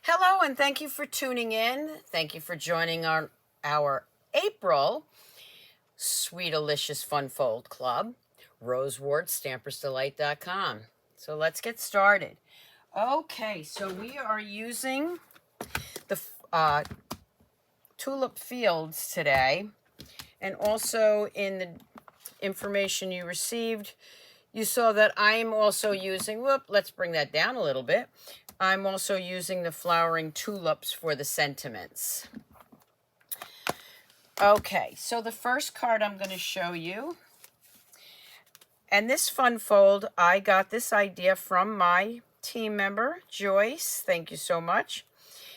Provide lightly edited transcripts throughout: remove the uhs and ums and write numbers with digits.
Hello, and thank you for tuning in. Thank you for joining our April Sweet Licious Fun Fold Club, RoseWardStampersDelight.com. So let's get started. Okay, so we are using the Tulip Fields today, and also in the information you received, you saw that I'm also using, let's bring that down a little bit. I'm also using the flowering tulips for the sentiments. Okay, so the first card I'm going to show you, and this fun fold, I got this idea from my team member, Joyce. Thank you so much.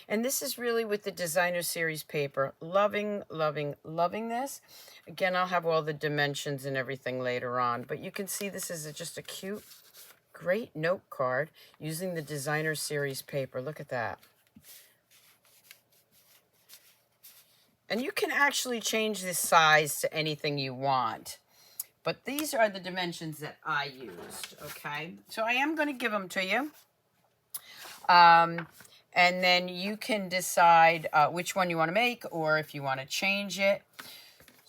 And this is really with the designer series paper. Loving, loving, loving this. Again, I'll have all the dimensions and everything later on, but you can see this is just a cute, great note card using the designer series paper. Look at that. And you can actually change the size to anything you want. But these are the dimensions that I used, okay? So I am going to give them to you. And then you can decide which one you want to make or if you want to change it.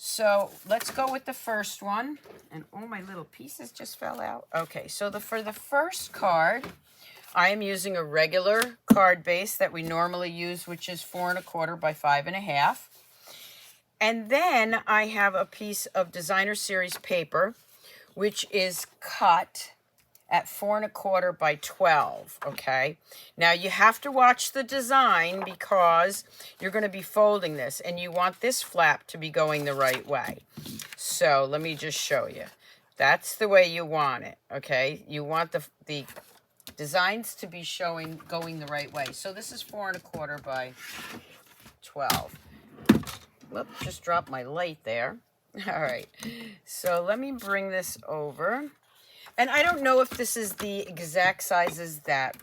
So let's go with the first one. And oh, my little pieces just fell out. Okay, so for the first card, I am using a regular card base that we normally use, which is 4 1/4 by 5 1/2. And then I have a piece of designer series paper, which is cut at 4 1/4 by 12, okay? Now you have to watch the design because you're going to be folding this and you want this flap to be going the right way. So let me just show you. That's the way you want it, okay? You want the designs to be going the right way. So this is 4 1/4 by 12. Whoops, just dropped my light there. All right, so let me bring this over. And I don't know if this is the exact sizes that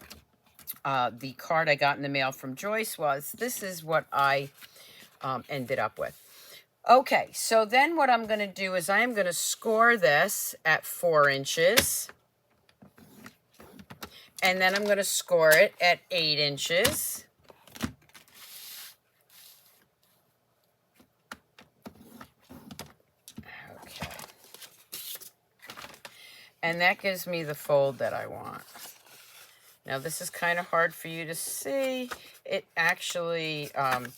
the card I got in the mail from Joyce was. This is what I ended up with. Okay, so then what I'm going to do is I am going to score this at 4 inches. And then I'm going to score it at 8 inches. And that gives me the fold that I want. Now this is kind of hard for you to see. It actually, let me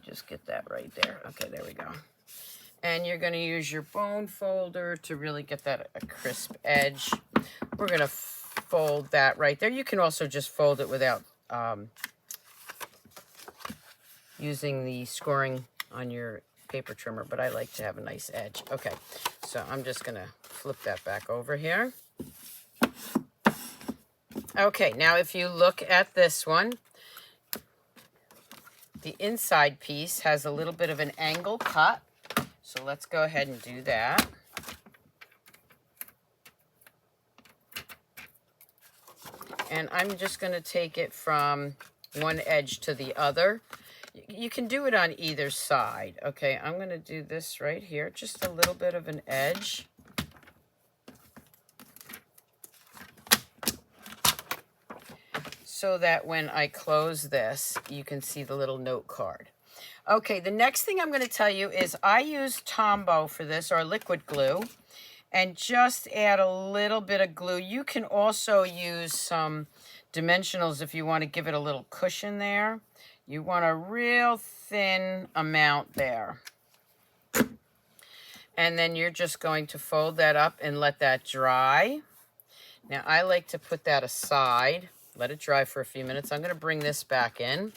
just get that right there. Okay, there we go. And you're going to use your bone folder to really get that a crisp edge. We're going to fold that right there. You can also just fold it without using the scoring on your paper trimmer, but I like to have a nice edge. Okay, so I'm just going to flip that back over here. Okay, now if you look at this one, the inside piece has a little bit of an angle cut. So let's go ahead and do that. And I'm just going to take it from one edge to the other. You can do it on either side. Okay, I'm going to do this right here, just a little bit of an edge. So that when I close this, you can see the little note card. Okay, the next thing I'm going to tell you is I use Tombow for this, or liquid glue, and just add a little bit of glue. You can also use some dimensionals if you want to give it a little cushion there. You want a real thin amount there. And then you're just going to fold that up and let that dry. Now, I like to put that aside, let it dry for a few minutes. I'm going to bring this back in.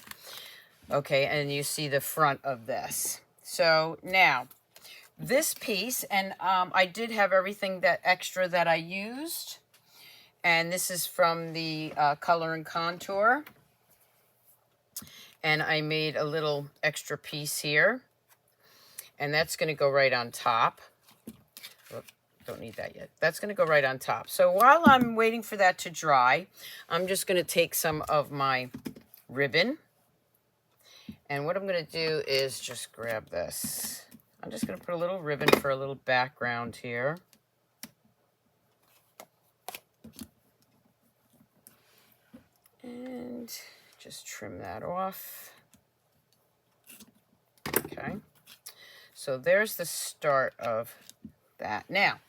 Okay, and you see the front of this. So now, this piece, and I did have everything that extra that I used. And this is from the Color and Contour. And I made a little extra piece here. And that's going to go right on top. Don't need that yet. That's going to go right on top. So while I'm waiting for that to dry, I'm just going to take some of my ribbon. And what I'm going to do is just grab this. I'm just going to put a little ribbon for a little background here. And just trim that off. Okay. So there's the start of that. Now,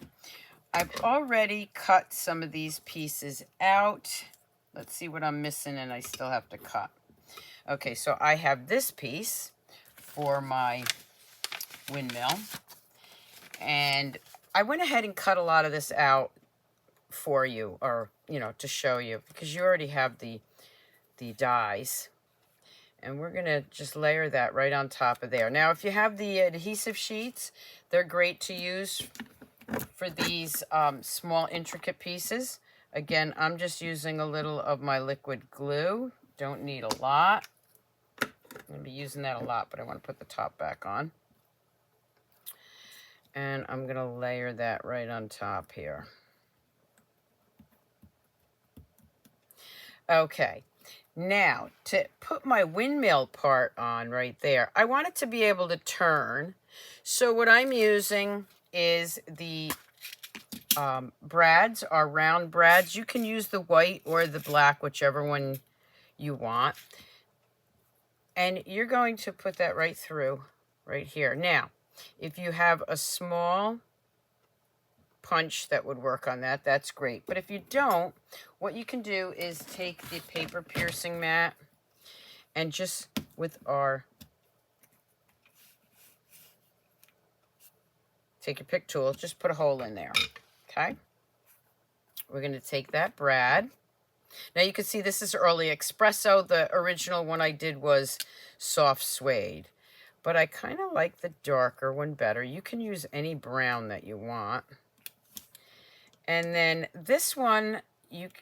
I've already cut some of these pieces out. Let's see what I'm missing and I still have to cut. Okay, so I have this piece for my windmill. And I went ahead and cut a lot of this out for you, or, you know, to show you, because you already have the dies. And we're going to just layer that right on top of there. Now, if you have the adhesive sheets, they're great to use for these small, intricate pieces. Again, I'm just using a little of my liquid glue. Don't need a lot. I'm going to be using that a lot, but I want to put the top back on. And I'm going to layer that right on top here. Okay. Now, to put my windmill part on right there, I want it to be able to turn. So what I'm using is the brads, are round brads. You can use the white or the black, whichever one you want. And you're going to put that right through, right here. Now, if you have a small punch that would work on that, that's great. But if you don't, what you can do is take the paper piercing mat and just with our, take your pick tool, just put a hole in there, okay? We're going to take that brad. Now you can see this is early espresso. The original one I did was soft suede, but I kind of like the darker one better. You can use any brown that you want. And then this one,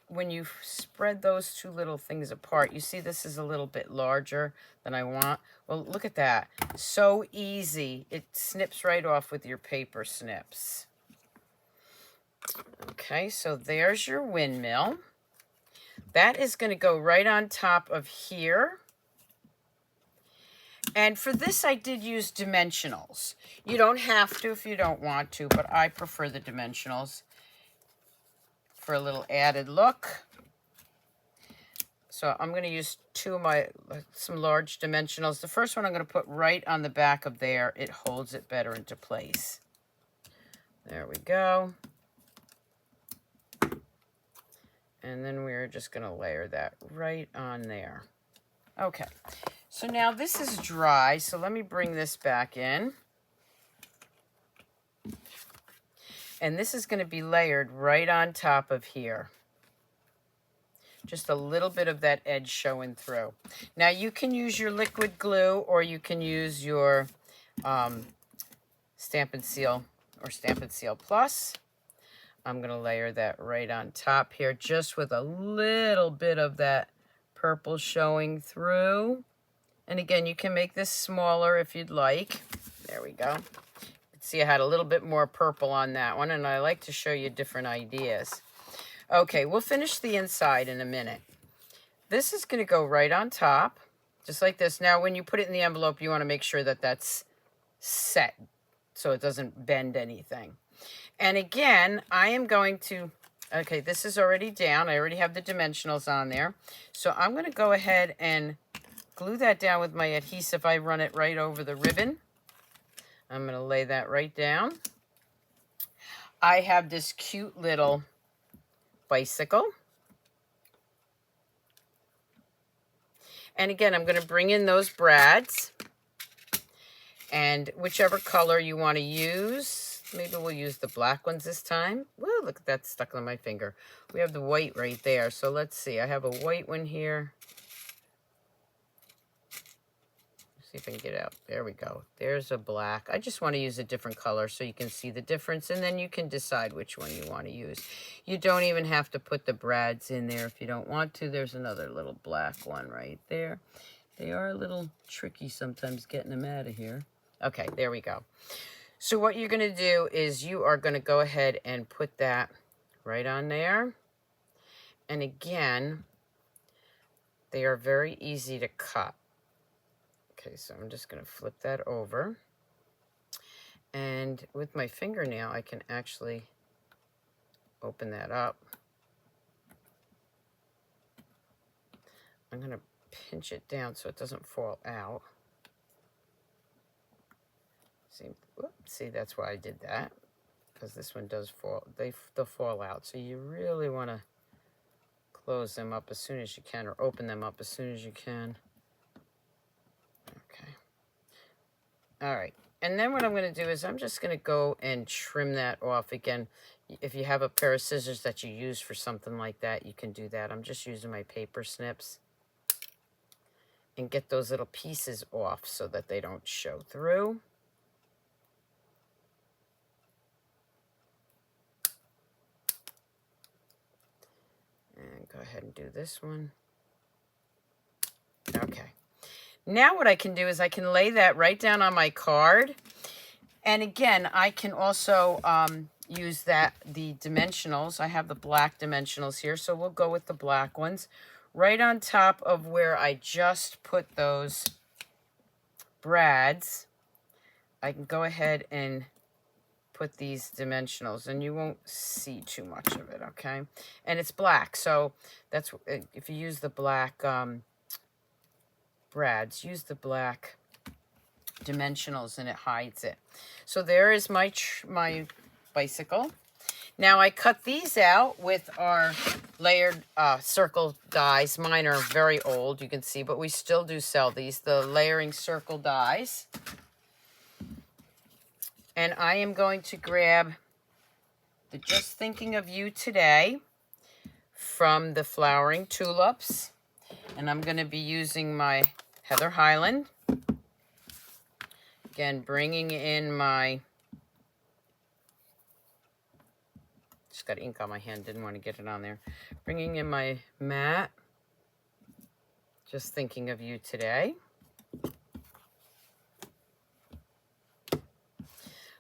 when you spread those two little things apart, you see this is a little bit larger than I want. Well, look at that. So easy. It snips right off with your paper snips. Okay, so there's your windmill. That is going to go right on top of here. And for this, I did use dimensionals. You don't have to if you don't want to, but I prefer the dimensionals for a little added look. So I'm going to use some large dimensionals. The first one I'm going to put right on the back of there. It holds it better into place. There we go. And then we're just going to layer that right on there. Okay, so now this is dry, so let me bring this back in. And this is going to be layered right on top of here. Just a little bit of that edge showing through. Now you can use your liquid glue or you can use your Stamp and Seal or Stamp and Seal Plus. I'm going to layer that right on top here, just with a little bit of that purple showing through. And again, you can make this smaller if you'd like. There we go. See, I had a little bit more purple on that one, and I like to show you different ideas. Okay, we'll finish the inside in a minute. This is going to go right on top, just like this. Now, when you put it in the envelope, you want to make sure that that's set so it doesn't bend anything. And again, I am going to, okay, this is already down. I already have the dimensionals on there. So I'm going to go ahead and glue that down with my adhesive. I run it right over the ribbon. I'm going to lay that right down. I have this cute little bicycle. And again, I'm going to bring in those brads. And whichever color you want to use, maybe we'll use the black ones this time. Woo, look at that stuck on my finger. We have the white right there. So let's see. I have a white one here. Let's see if I can get it out. There we go. There's a black. I just want to use a different color so you can see the difference. And then you can decide which one you want to use. You don't even have to put the brads in there if you don't want to. There's another little black one right there. They are a little tricky sometimes getting them out of here. Okay, there we go. So what you're going to do is you are going to go ahead and put that right on there. And again, they are very easy to cut. Okay, so I'm just going to flip that over. And with my fingernail, I can actually open that up. I'm going to pinch it down so it doesn't fall out. See, that's why I did that, because this one does fall, they'll fall out. So you really want to close them up as soon as you can, or open them up as soon as you can. Okay. All right. And then what I'm going to do is I'm just going to go and trim that off. Again, if you have a pair of scissors that you use for something like that, you can do that. I'm just using my paper snips. And get those little pieces off so that they don't show through. And go ahead and do this one. Okay. Now what I can do is I can lay that right down on my card. And again, I can also use the dimensionals. I have the black dimensionals here, so we'll go with the black ones. Right on top of where I just put those brads, I can go ahead and put these dimensionals, and you won't see too much of it, okay? And it's black, so that's, if you use the black brads, use the black dimensionals and it hides it. So there is my bicycle. Now I cut these out with our layered circle dies. Mine are very old, you can see, but we still do sell these, the layering circle dies. And I am going to grab the Just Thinking of You Today from the Flowering Tulips. And I'm going to be using my Heather Highland. Again, bringing in my... Just got ink on my hand, didn't want to get it on there. Bringing in my matte Just Thinking of You Today.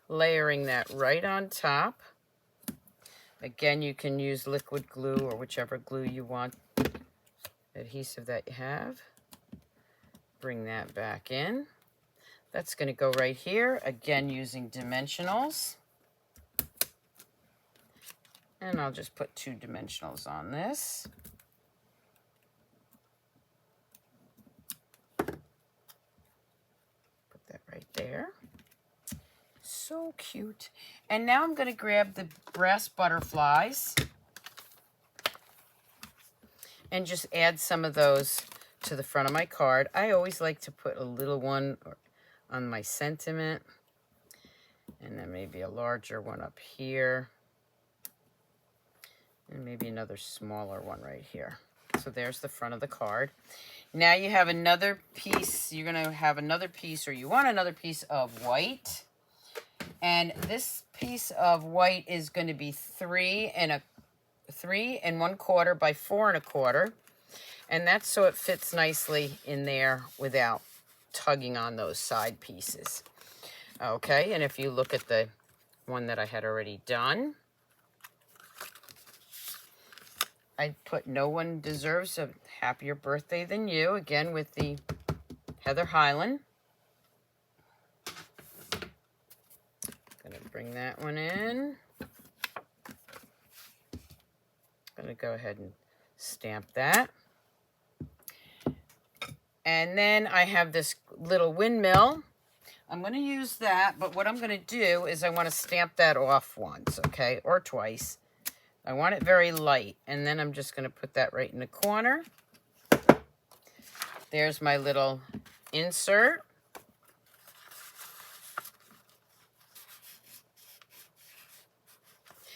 Layering that right on top. Again, you can use liquid glue or whichever glue you want, adhesive that you have. Bring that back in. That's going to go right here, again using dimensionals. And I'll just put 2 dimensionals on this. Put that right there. So cute. And now I'm going to grab the brass butterflies and just add some of those to the front of my card. I always like to put a little one on my sentiment, and then maybe a larger one up here, and maybe another smaller one right here. So there's the front of the card. Now you have another piece. You're going to have another piece, or you want another piece of white. And this piece of white is going to be 3 1/4 by 4 1/4. And that's so it fits nicely in there without tugging on those side pieces. Okay, and if you look at the one that I had already done, I put No One Deserves a Happier Birthday Than You, again with the Heather Highland. Gonna bring that one in. Gonna go ahead and stamp that. And then I have this little windmill. I'm going to use that, but what I'm going to do is I want to stamp that off once, okay, or twice. I want it very light, and then I'm just going to put that right in the corner. There's my little insert.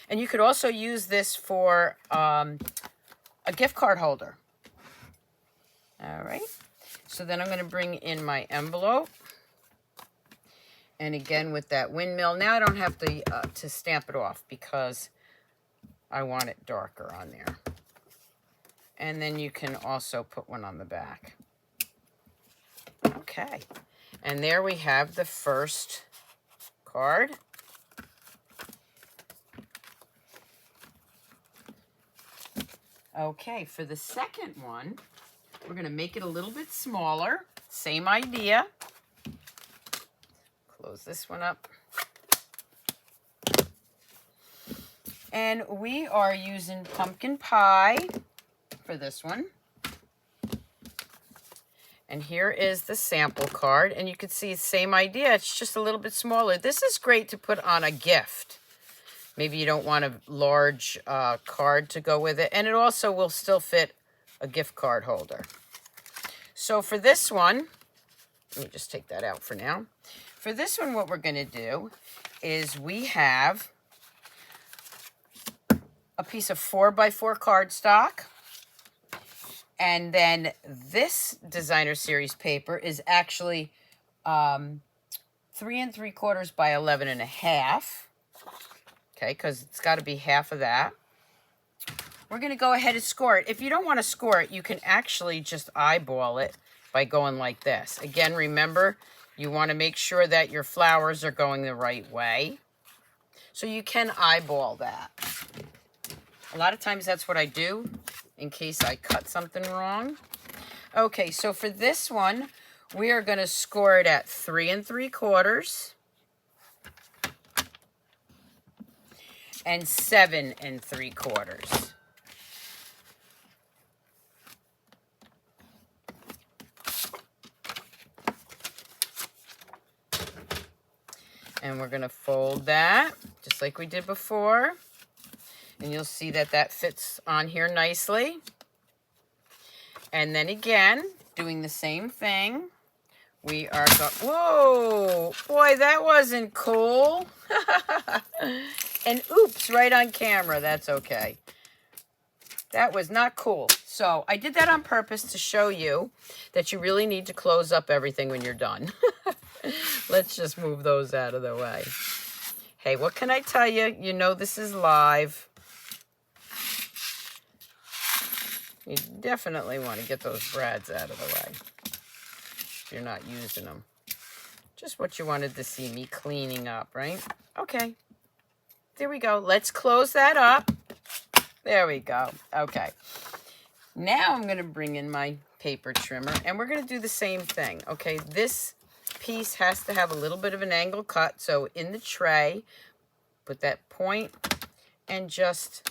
And you could also use this for a gift card holder. All right. So then I'm going to bring in my envelope. And again with that windmill. Now I don't have to stamp it off because I want it darker on there. And then you can also put one on the back. Okay. And there we have the first card. Okay, for the second one, we're going to make it a little bit smaller. Same idea. Close this one up. And we are using pumpkin pie for this one. And here is the sample card. And you can see the same idea. It's just a little bit smaller. This is great to put on a gift. Maybe you don't want a large card to go with it. And it also will still fit a gift card holder. So for this one, let me just take that out for now. For this one, what we're going to do is we have a piece of 4x4 cardstock. And then this designer series paper is actually 3 3/4 by 11.5. Okay, because it's got to be half of that. We're going to go ahead and score it. If you don't want to score it, you can actually just eyeball it by going like this. Again, remember, you want to make sure that your flowers are going the right way. So you can eyeball that. A lot of times that's what I do in case I cut something wrong. Okay, so for this one, we are going to score it at 3 3/4 and 7 3/4. And we're going to fold that just like we did before. And you'll see that that fits on here nicely. And then again, doing the same thing. We are going, whoa, boy, that wasn't cool. And oops, right on camera. That's okay. That was not cool. So I did that on purpose to show you that you really need to close up everything when you're done. Let's just move those out of the way. Hey, what can I tell you? You know this is live. You definitely want to get those brads out of the way if you're not using them. Just what you wanted to see me cleaning up, right? Okay. There we go. Let's close that up. There we go. Okay. Now I'm going to bring in my paper trimmer, and we're going to do the same thing. Okay, this piece has to have a little bit of an angle cut. So in the tray, put that point and just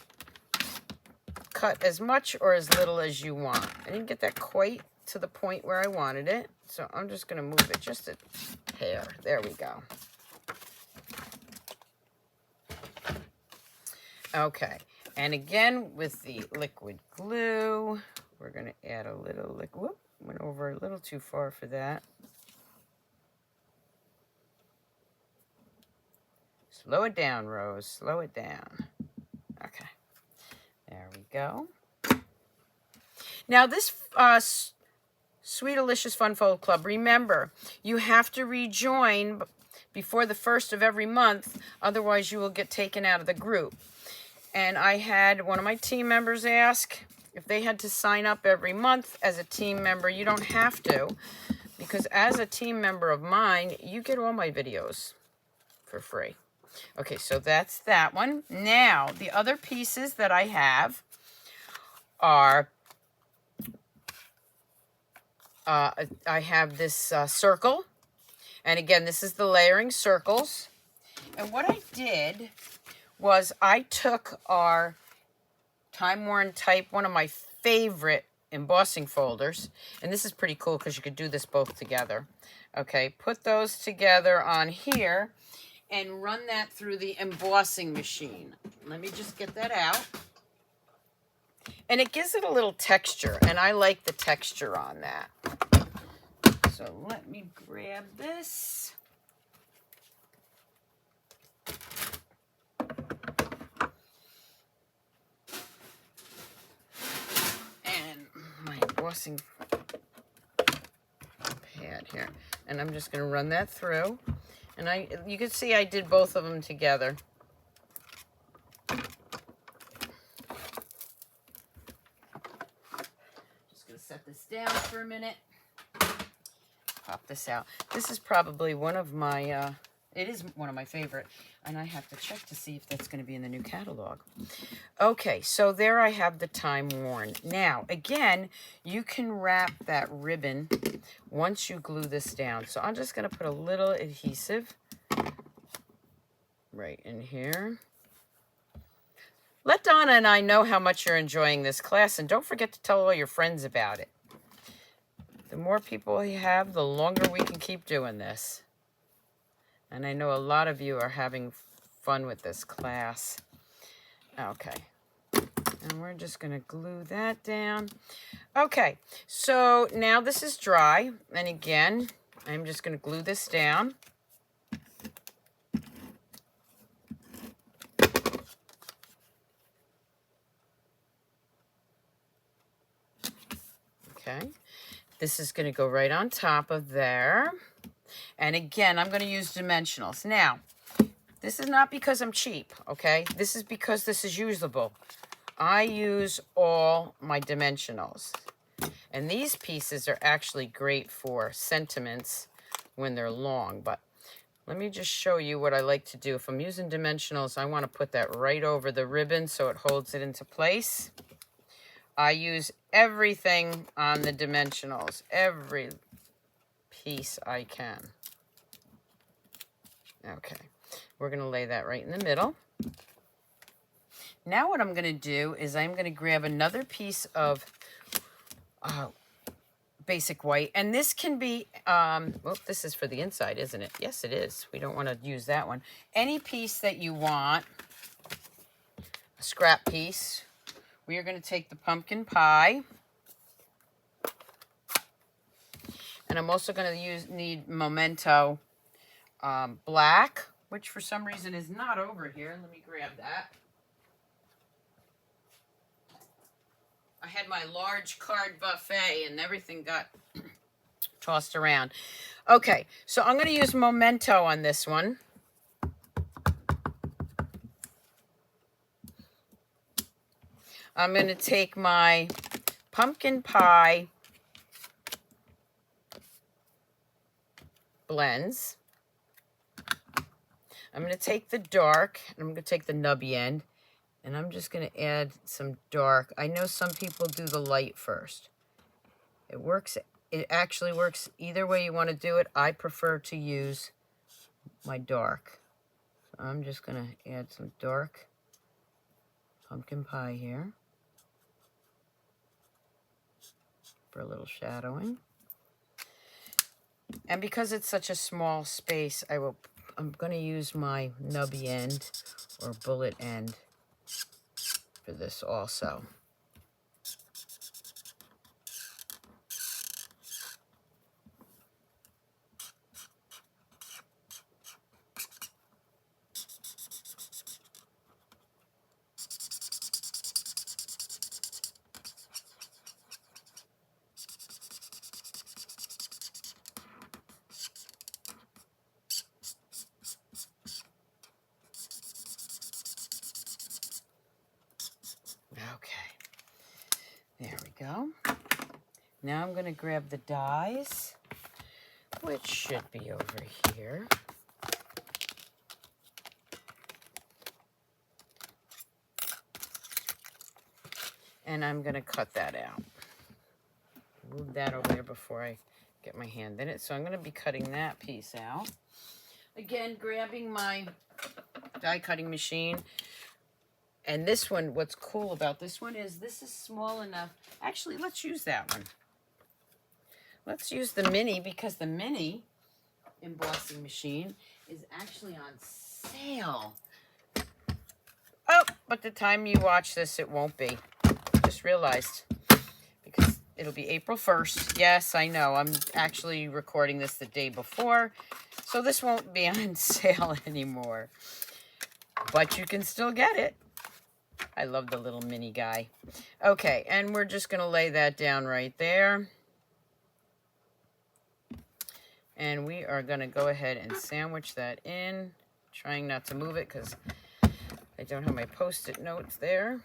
cut as much or as little as you want. I didn't get that quite to the point where I wanted it, so I'm just going to move it just a hair. There we go. Okay, and again with the liquid glue, we're going to add a little liquid. Whoop, went over a little too far for that. Slow it down, Rose. Slow it down. Okay. There we go. Now this Sweet Delicious Fun Fold Club, remember, you have to rejoin before the 1st of every month, otherwise you will get taken out of the group. And I had one of my team members ask if they had to sign up every month as a team member. You don't have to, because as a team member of mine, you get all my videos for free. Okay, so that's that one. Now, the other pieces that I have are, I have this circle. And again, this is the layering circles. And what I did was I took our Time Worn Type, one of my favorite embossing folders. And this is pretty cool because you could do this both together. Okay, put those together on here and run that through the embossing machine. Let me just get that out. And it gives it a little texture, and I like the texture on that. So let me grab this. And my embossing pad here. And I'm just going to run that through. And you can see I did both of them together. Just going to set this down for a minute. Pop this out. This is probably one of my, it is one of my favorite. And I have to check to see if that's going to be in the new catalog. Okay, so there I have the Time Worn. Now, again, you can wrap that ribbon once you glue this down. So I'm just going to put a little adhesive right in here. Let Donna and I know how much you're enjoying this class, and don't forget to tell all your friends about it. The more people you have, the longer we can keep doing this. And I know a lot of you are having fun with this class. Okay. And we're just going to glue that down. Okay, so now this is dry. And again, I'm just going to glue this down. Okay, this is going to go right on top of there. And again, I'm going to use dimensionals. Now, this is not because I'm cheap, okay? This is because this is usable. I use all my dimensionals. And these pieces are actually great for sentiments when they're long. But let me just show you what I like to do. If I'm using dimensionals, I want to put that right over the ribbon so it holds it into place. I use everything on the dimensionals, every piece I can. Okay, we're going to lay that right in the middle. Now what I'm going to do is I'm going to grab another piece of basic white, and this can be, well, this is for the inside, isn't it? Yes, it is. We don't want to use that one. Any piece that you want, a scrap piece. We are going to take the pumpkin pie. And I'm also going to need Memento black, which for some reason is not over here. Let me grab that. I had my large card buffet and everything got tossed around. Okay, so I'm going to use Memento on this one. I'm going to take my pumpkin pie blends. I'm going to take the dark, and I'm going to take the nubby end, and I'm just going to add some dark. I know some people do the light first. It works. It actually works either way you want to do it. I prefer to use my dark. So I'm just going to add some dark pumpkin pie here for a little shadowing. And because it's such a small space, I'm going to use my nubby end or bullet end for this also. Okay, there we go. Now I'm going to grab the dies, which should be over here. And I'm going to cut that out. Move that over there before I get my hand in it. So I'm going to be cutting that piece out. Again, grabbing my die cutting machine. And this one, what's cool about this one is this is small enough. Actually, let's use that one. Let's use the mini because the mini embossing machine is actually on sale. Oh, but the time you watch this, it won't be. Just realized because it'll be April 1st. Yes, I know. I'm actually recording this the day before, so this won't be on sale anymore. But you can still get it. I love the little mini guy. Okay, and we're just going to lay that down right there. And we are going to go ahead and sandwich that in, trying not to move it because I don't have my Post-it notes there.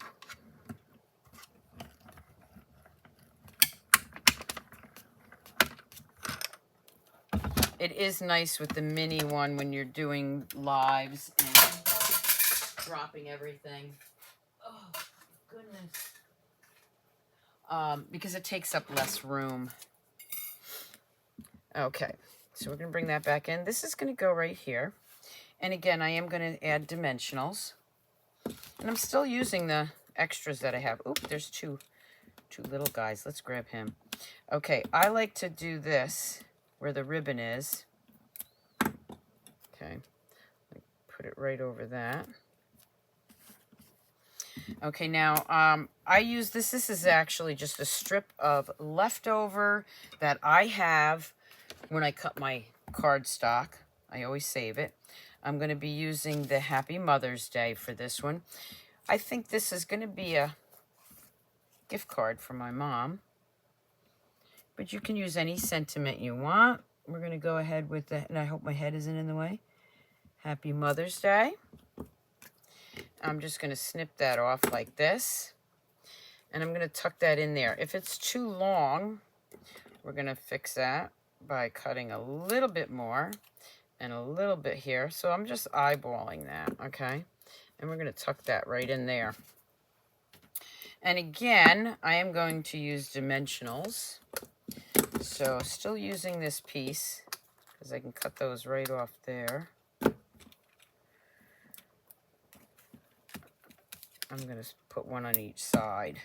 It is nice with the mini one when you're doing lives and dropping everything. Oh, goodness. Because it takes up less room. Okay, so we're going to bring that back in. This is going to go right here. And again, I am going to add dimensionals. And I'm still using the extras that I have. Oop, there's two little guys. Let's grab him. Okay, I like to do this where the ribbon is. Okay, put it right over that. Okay, now I use this. This is actually just a strip of leftover that I have when I cut my cardstock. I always save it. I'm going to be using the Happy Mother's Day for this one. I think this is going to be a gift card for my mom. But you can use any sentiment you want. We're going to go ahead with that, and I hope my head isn't in the way. Happy Mother's Day. I'm just going to snip that off like this. And I'm going to tuck that in there. If it's too long, we're going to fix that by cutting a little bit more and a little bit here. So I'm just eyeballing that, okay? And we're going to tuck that right in there. And again, I am going to use dimensionals. So still using this piece because I can cut those right off there. I'm going to put one on each side.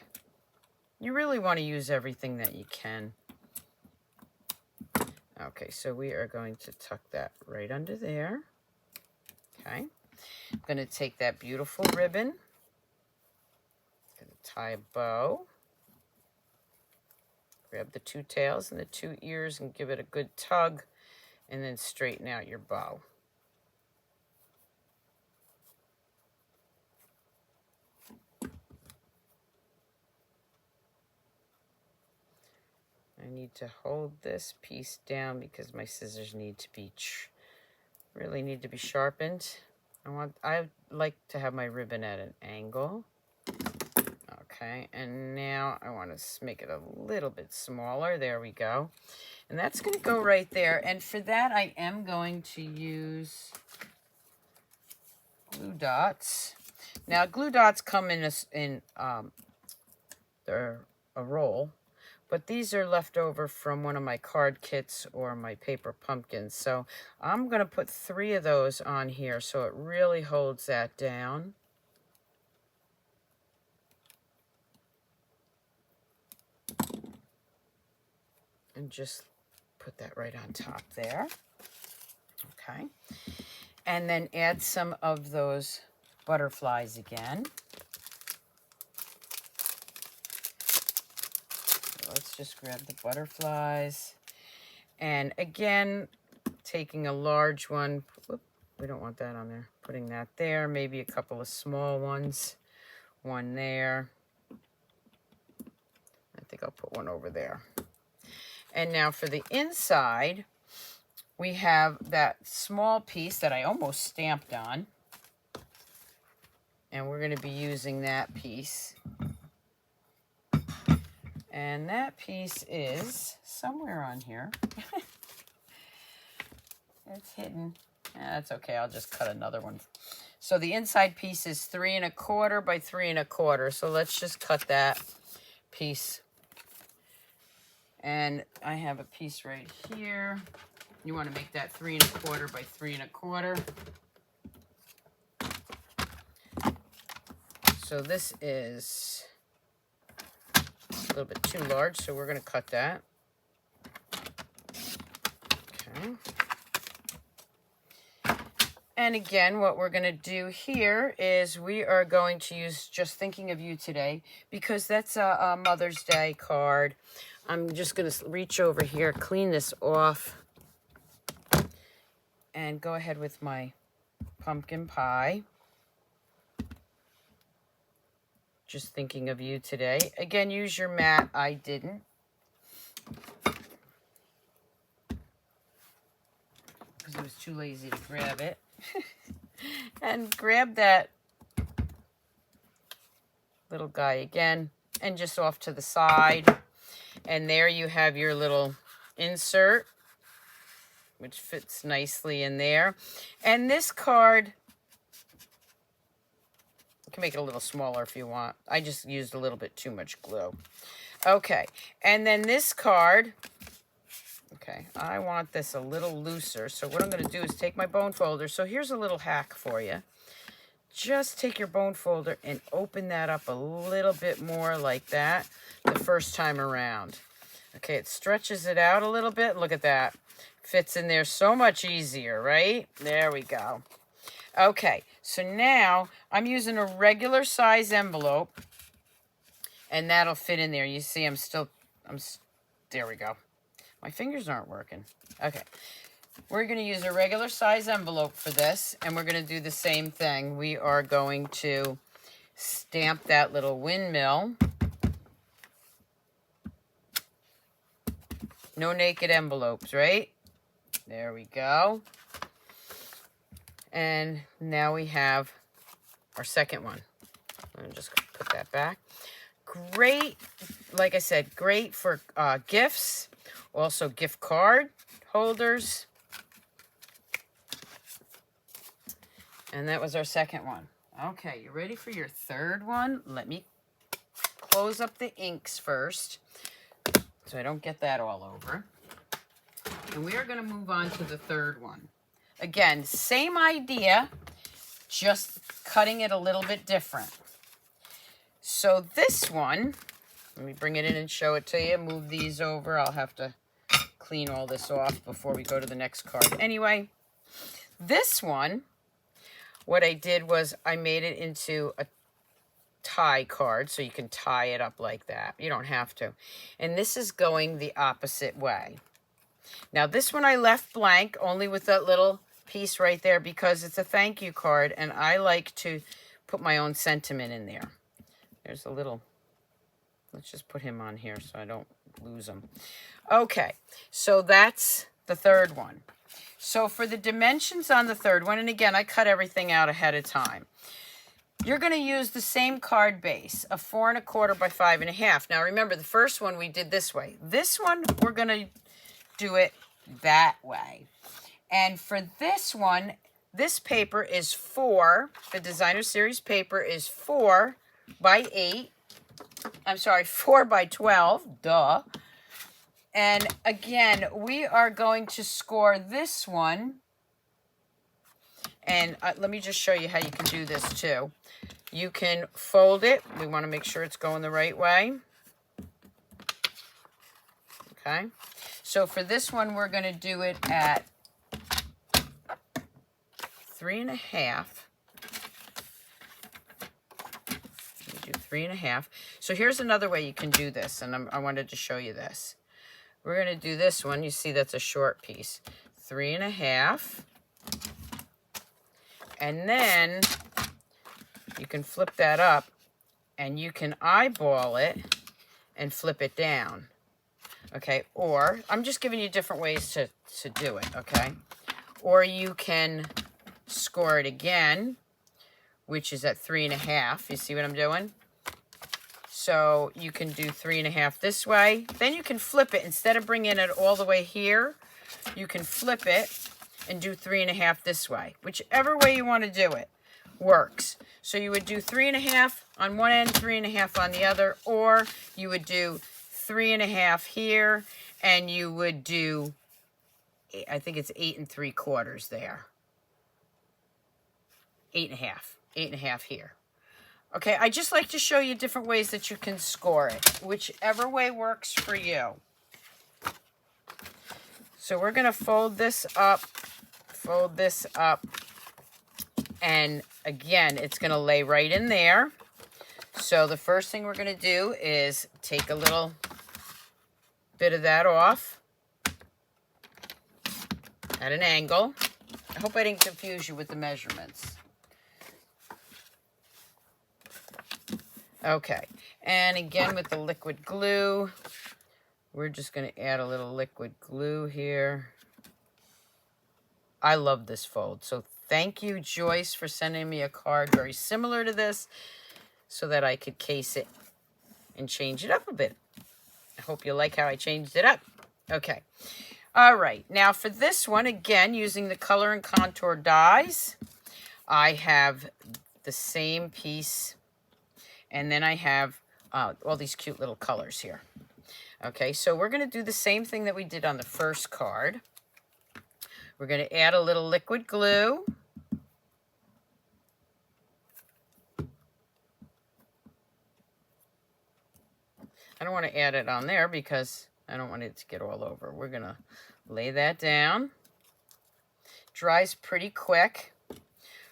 You really want to use everything that you can. Okay, so we are going to tuck that right under there. Okay. I'm going to take that beautiful ribbon. Going to tie a bow. Grab the two tails and the two ears and give it a good tug. And then straighten out your bow. I need to hold this piece down because my scissors need to be really need to be sharpened. I like to have my ribbon at an angle. Okay, and now I want to make it a little bit smaller. There we go. And that's going to go right there. And for that, I am going to use glue dots. Now, glue dots come in they're a roll. But these are left over from one of my card kits or my paper pumpkins. So I'm going to put 3 of those on here so it really holds that down. And just put that right on top there. Okay. And then add some of those butterflies again. Let's just grab the butterflies. And again, taking a large one. Whoop, we don't want that on there. Putting that there. Maybe a couple of small ones. One there. I think I'll put one over there. And now for the inside, we have that small piece that I almost stamped on. And we're going to be using that piece. And that piece is somewhere on here. It's hidden. That's okay. I'll just cut another one. So the inside piece is 3 1/4 by 3 1/4. So let's just cut that piece. And I have a piece right here. You want to make that 3 1/4 by 3 1/4. So this is a little bit too large, so we're going to cut that. Okay. And again, what we're going to do here is we are going to use Just Thinking of You Today, because that's a Mother's Day card. I'm just going to reach over here, clean this off, and go ahead with my pumpkin pie. Just Thinking of You Today. Again, use your mat. I didn't. Because I was too lazy to grab it. And grab that little guy again. And just off to the side. And there you have your little insert, which fits nicely in there. And this card, you can make it a little smaller if you want. I just used a little bit too much glue. Okay, and then this card, okay, I want this a little looser. So what I'm going to do is take my bone folder. So here's a little hack for you. Just take your bone folder and open that up a little bit more like that the first time around. Okay, it stretches it out a little bit. Look at that. Fits in there so much easier, right? There we go. Okay, so now I'm using a regular size envelope, and that'll fit in there. You see, there we go. My fingers aren't working. Okay, we're going to use a regular size envelope for this, and we're going to do the same thing. We are going to stamp that little windmill. No naked envelopes, right? There we go. And now we have our second one. I'm going to just put that back. Great, like I said, great for gifts. Also gift card holders. And that was our second one. Okay, you ready for your third one? Let me close up the inks first so I don't get that all over. And we are going to move on to the third one. Again, same idea, just cutting it a little bit different. So this one, let me bring it in and show it to you. Move these over. I'll have to clean all this off before we go to the next card. Anyway, this one, what I did was I made it into a tie card, so you can tie it up like that. You don't have to. And this is going the opposite way. Now this one I left blank, only with that little piece right there, because it's a thank you card, and I like to put my own sentiment in there. There's a little, let's just put him on here so I don't lose him. Okay, so that's the third one. So for the dimensions on the third one, and again, I cut everything out ahead of time. You're going to use the same card base, a 4 1/4 by 5 1/2. Now remember, the first one we did this way. This one, we're going to do it that way. And for this one, this paper is 4, the designer series paper is 4 by 8. I'm sorry, 4 by 12, duh. And again, we are going to score this one. And let me just show you how you can do this too. You can fold it. We want to make sure it's going the right way. Okay. So for this one, we're going to do it at 3 1/2. Do 3 1/2. So here's another way you can do this, and I wanted to show you this. We're going to do this one. You see that's a short piece. 3 1/2. And then you can flip that up, and you can eyeball it and flip it down. Okay, or I'm just giving you different ways to do it, okay? Or you can score it again, which is at 3 1/2. You see what I'm doing? So you can do 3 1/2 this way. Then you can flip it. Instead of bringing it all the way here, you can flip it and do 3 1/2 this way. Whichever way you want to do it works. So you would do 3 1/2 on one end, 3 1/2 on the other, or you would do 3 1/2 here, and you would do, I think it's 8 3/4 there. 8 1/2. 8 1/2 here. Okay, I just like to show you different ways that you can score it, whichever way works for you. So we're going to fold this up, and again, it's going to lay right in there. So the first thing we're going to do is take a little bit of that off at an angle. I hope I didn't confuse you with the measurements. Okay, and again with the liquid glue, we're just going to add a little liquid glue here. I love this fold, so thank you, Joyce, for sending me a card very similar to this so that I could case it and change it up a bit. I hope you like how I changed it up. Okay, all right, now for this one, again, using the color and contour dies, I have the same piece. And then I have all these cute little colors here. Okay, so we're going to do the same thing that we did on the first card. We're going to add a little liquid glue. I don't want to add it on there because I don't want it to get all over. We're going to lay that down. Dries pretty quick.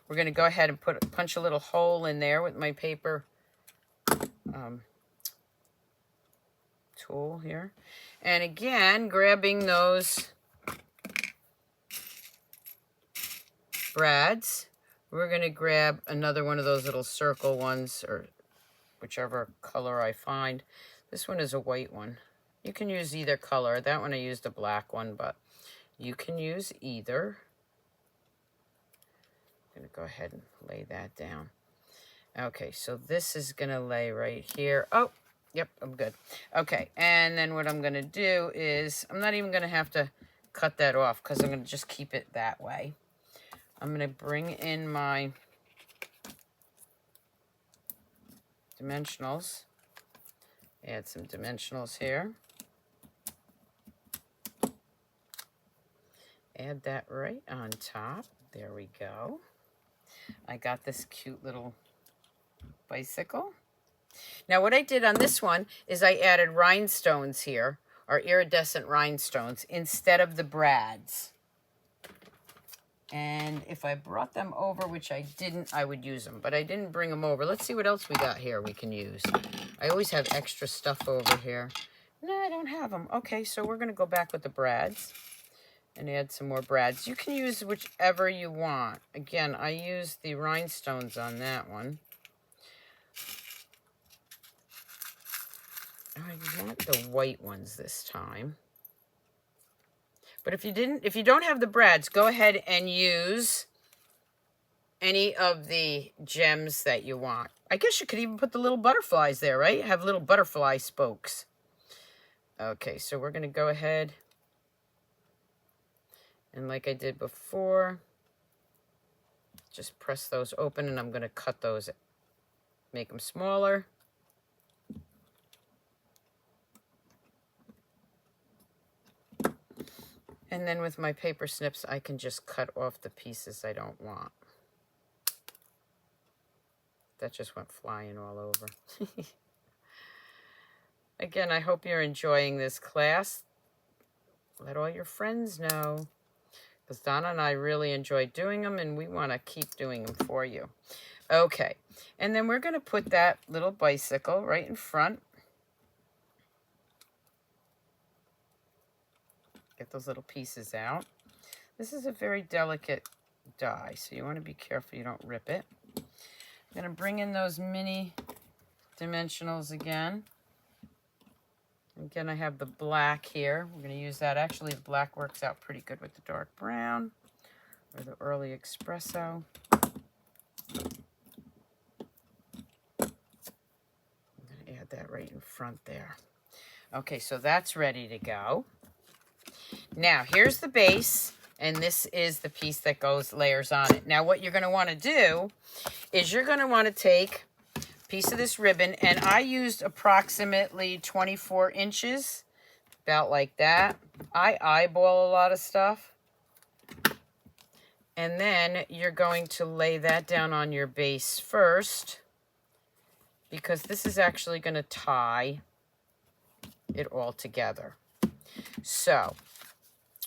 We're going to go ahead and punch a little hole in there with my paper tool here. And again, grabbing those brads, we're going to grab another one of those little circle ones, or whichever color I find. This one is a white one. You can use either color. That one I used a black one, but you can use either. I'm going to go ahead and lay that down. Okay, so this is going to lay right here. Oh, yep, I'm good. Okay, and then what I'm going to do is, I'm not even going to have to cut that off because I'm going to just keep it that way. I'm going to bring in my dimensionals. Add some dimensionals here. Add that right on top. There we go. I got this cute little bicycle. Now what I did on this one is I added rhinestones here, or iridescent rhinestones, instead of the brads. And if I brought them over, which I didn't, I would use them. But I didn't bring them over. Let's see what else we got here we can use. I always have extra stuff over here. No, I don't have them. Okay, so we're going to go back with the brads and add some more brads. You can use whichever you want. Again, I used the rhinestones on that one. I want the white ones this time. But if you don't have the brads, go ahead and use any of the gems that you want. I guess you could even put the little butterflies there, right? Have little butterfly spokes. Okay, so we're going to go ahead and, like I did before, just press those open, and I'm going to cut those, make them smaller. And then with my paper snips, I can just cut off the pieces I don't want. That just went flying all over. Again, I hope you're enjoying this class. Let all your friends know, because Donna and I really enjoy doing them, and we want to keep doing them for you. Okay, and then we're going to put that little bicycle right in front. Get those little pieces out. This is a very delicate die, so you want to be careful you don't rip it. I'm going to bring in those mini dimensionals again. Again, I have the black here. We're going to use that. Actually, the black works out pretty good with the dark brown or the early espresso. I'm going to add that right in front there. Okay, so that's ready to go. Now, here's the base, and this is the piece that layers on it. Now, what you're going to want to do is you're going to want to take a piece of this ribbon, and I used approximately 24 inches, about like that. I eyeball a lot of stuff. And then you're going to lay that down on your base first, because this is actually going to tie it all together. So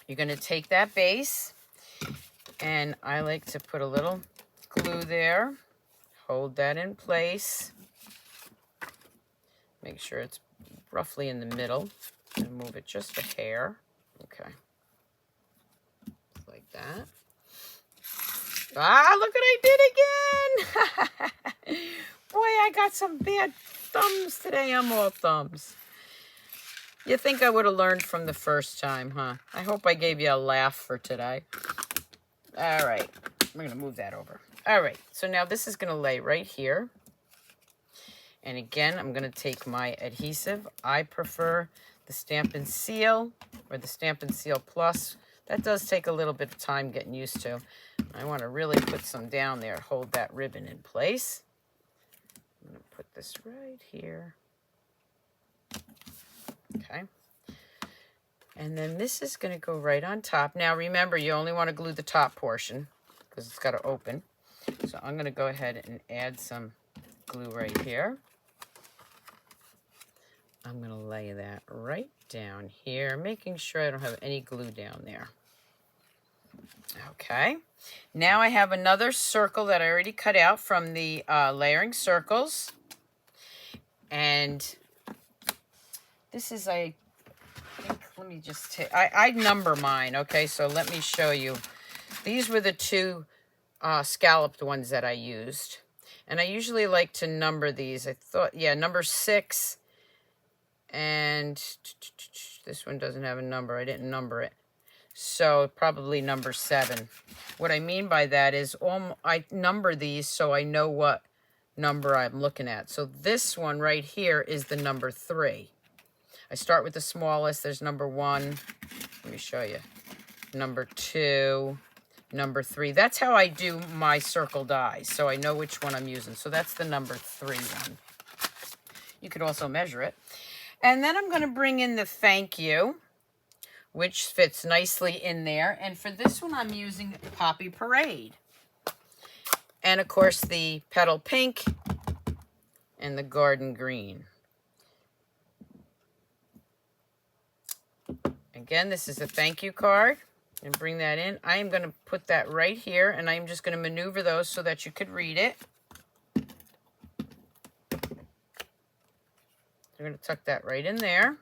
you're going to take that base, and I like to put a little glue there, hold that in place, make sure it's roughly in the middle, and move it just a hair. Okay, like that. Ah, look what I did again. Boy, I got some bad thumbs today. I'm all thumbs. You think I would have learned from the first time, huh? I hope I gave you a laugh for today. All right. We're going to move that over. All right. So now this is going to lay right here. And again, I'm going to take my adhesive. I prefer the Stamp & Seal or the Stamp & Seal Plus. That does take a little bit of time getting used to. I want to really put some down there, hold that ribbon in place. I'm going to put this right here. Okay. And then this is going to go right on top. Now remember, you only want to glue the top portion because it's got to open. So I'm going to go ahead and add some glue right here. I'm going to lay that right down here, making sure I don't have any glue down there. Okay. Now I have another circle that I already cut out from the layering circles. And this is, I think, let me just take, I number mine, okay? So let me show you. These were the two scalloped ones that I used. And I usually like to number these. I thought, yeah, number 6. And this one doesn't have a number. I didn't number it. So probably number 7. What I mean by that is I number these so I know what number I'm looking at. So this one right here is the number 3. I start with the smallest. There's number 1. Let me show you. Number 2. Number 3. That's how I do my circle dies. So I know which one I'm using. So that's the number 3 one. You could also measure it. And then I'm going to bring in the thank you, which fits nicely in there. And for this one, I'm using Poppy Parade. And, of course, the Petal Pink and the Garden Green. Again, this is a thank you card. And bring that in. I am going to put that right here, and I'm just going to maneuver those so that you could read it. We're going to tuck that right in there.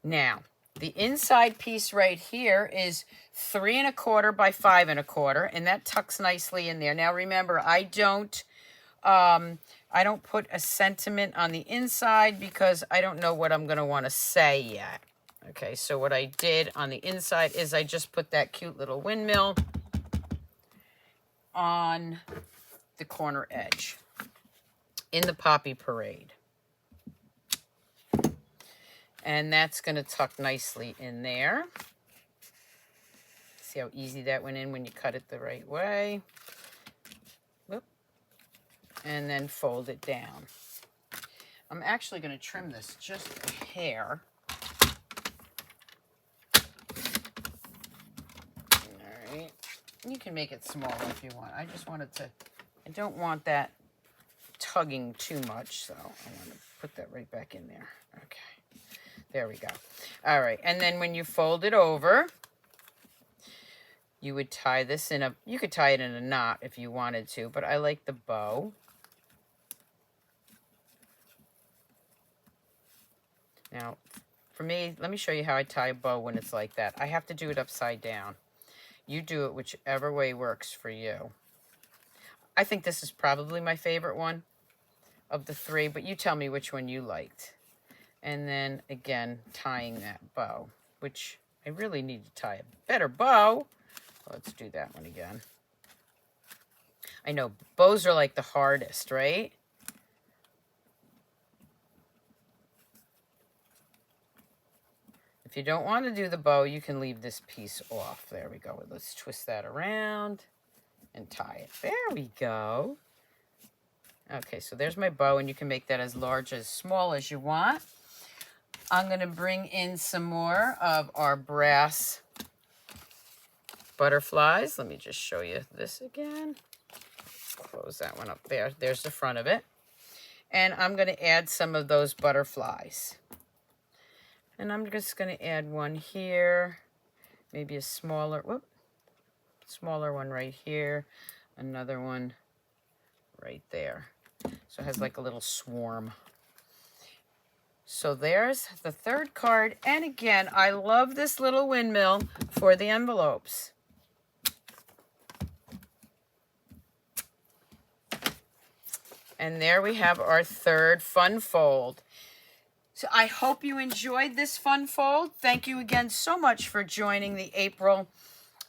Now, the inside piece right here is 3 1/4 by 5 1/4, and that tucks nicely in there. Now, remember, I don't put a sentiment on the inside because I don't know what I'm going to want to say yet. Okay, so what I did on the inside is I just put that cute little windmill on the corner edge in the Poppy Parade. And that's going to tuck nicely in there. See how easy that went in when you cut it the right way. Whoop. And then fold it down. I'm actually going to trim this just a hair. You can make it smaller if you want. I just wanted to, I don't want that tugging too much, so I want to put that right back in there. Okay, there we go. All right, and then when you fold it over, you would tie this in you could tie it in a knot if you wanted to, but I like the bow. Now, for me, let me show you how I tie a bow when it's like that. I have to do it upside down. You do it whichever way works for you. I think this is probably my favorite one of the 3, but you tell me which one you liked. And then, again, tying that bow, which I really need to tie a better bow. Let's do that one again. I know, bows are like the hardest, right? If you don't want to do the bow, you can leave this piece off. There we go. Let's twist that around and tie it. There we go. Okay, so there's my bow, and you can make that as large as small as you want. I'm going to bring in some more of our brass butterflies. Let me just show you this again. Close that one up there. There's the front of it. And I'm going to add some of those butterflies. And I'm just going to add one here, maybe a smaller one right here, another one right there. So it has like a little swarm. So there's the 3rd card. And again, I love this little windmill for the envelopes. And there we have our 3rd fun fold. So I hope you enjoyed this fun fold. Thank you again so much for joining the April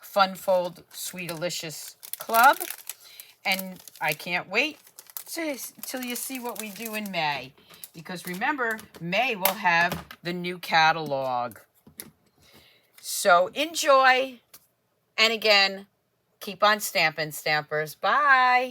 Fun Fold Sweet Licious Club. And I can't wait till you see what we do in May. Because remember, May will have the new catalog. So enjoy. And again, keep on stamping, stampers. Bye.